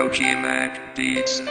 Koji Mac Beats.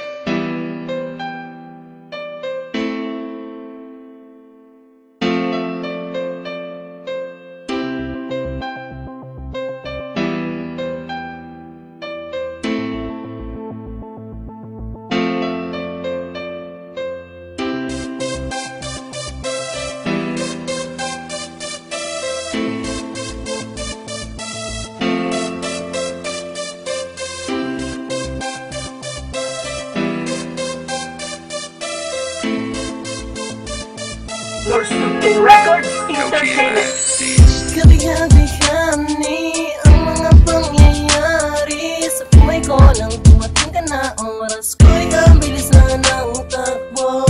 Your Stupid Records Entertainment. Kabihan-bihani ang mga pangyayari sa buhay ko lang dumating ka na ang oras ko'y ang bilis na ng takbo.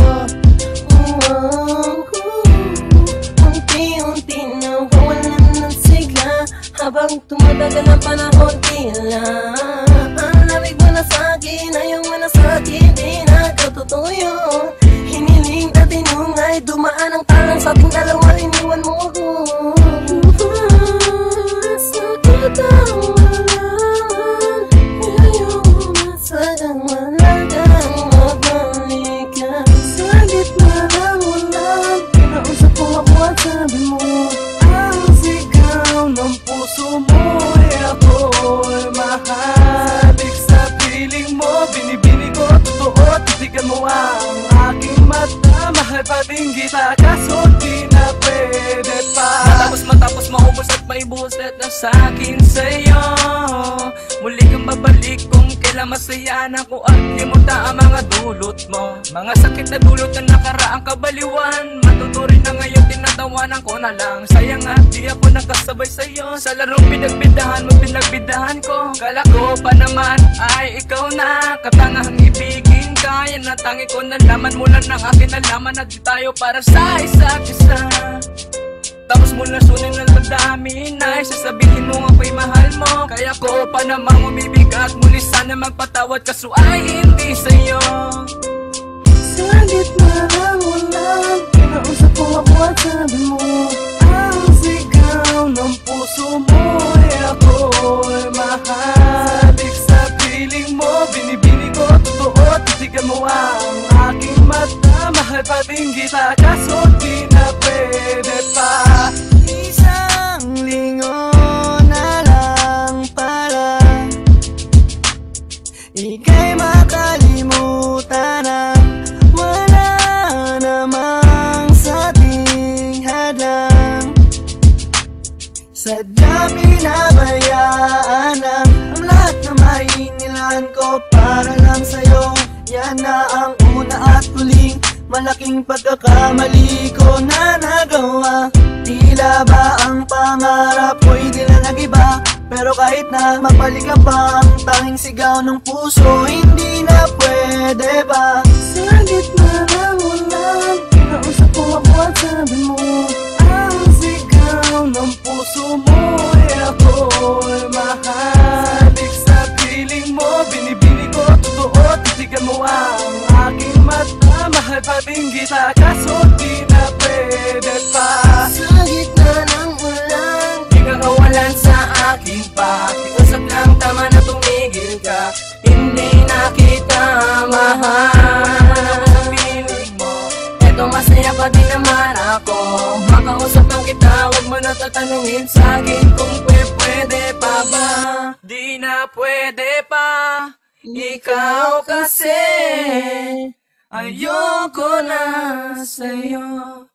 Unti-unti na wawalan ng sigla habang tumatagal ang panahon tila ang lamig mo na sa'kin, ayaw mo na sa'kin, di na katotoo yun. Hiniling na tinungay, dumaan ang talang sa ating dalawa, iniwan mo ako. Sakit ang malaman, ayaw mo na sagang malagang magbalik ka. Sa gitna ng ulan, kinausap ko ako at sabi mo ang sigaw ng puso mo ay ako'y mahalik sa piling mo. Binibini ko, totoo, titigan mo ang aking mata. Mahal pa din kita, kaso di na pwede pa. Matapos maubos at maibuhos lahat na sa'kin sa'yo. Muli kang babalik kung kailan masaya na ko at limuta ang mga dulot mo. Mga sakit na dulot na nakaraang kabaliwan, matuturin na ngayon, tinatawanan ko na lang. Sayang at di ako nakasabay sa'yo sa larong pinagbidahan mo, pinagbidahan ko. Kala ko pa naman ay ikaw na katangahang ibigin ka. Yan ang tangi ko, nalaman mo lang ng akin, nalaman na di tayo para sa isa't isa. Tapos mo na sunin ng damdamin na sasabihin mo ako'y mahal mo. Kaya ko pa namang umibigat, muli sana magpatawad kaso ay hindi sa'yo. Sa gitna ng ulan, kinausap ko ako at sabi mo ang sigaw ng puso mo ay ako'y mahalik sa piling mo. Binibini ko, totoo, titigan mo ang aking mata. Mahal pa din kita, kaso di na pwede pa. Isang linggo na lang pala, ika'y makalimutan na. Wala namang sa ating hadlang, sadya pinabayaan lang ang lahat na mainilan ko para lang sa'yo. Yan na ang una at huling malaking pagkakamali ko na nagawa. Tila ba ang pangarap ko'y di na nag-iba, pero kahit na mapalik ka pa, ang tanging sigaw ng puso hindi na pwede ba. Sa gitna ng ulan, kinausap ko ako at sabi mo ang sigaw ng puso mo ay ako'y mahalik sa piling mo. Binibini ko, totoo, titigan mo ang aking mata. Mahal pa din kita, kaso di na pwede pa. Sa gitna ng ulan, di ka kawalan sa akin pa. Iusap lang, tama na tumigil ka. Hindi na kita mahal sa piling mo. Eto masaya pa din naman ako. Makausap lang kita, huwag mo na tatanungin sa'kin kung pwede pa ba. Di na pwede pa. Ikaw kasi ayoko na sa'yo.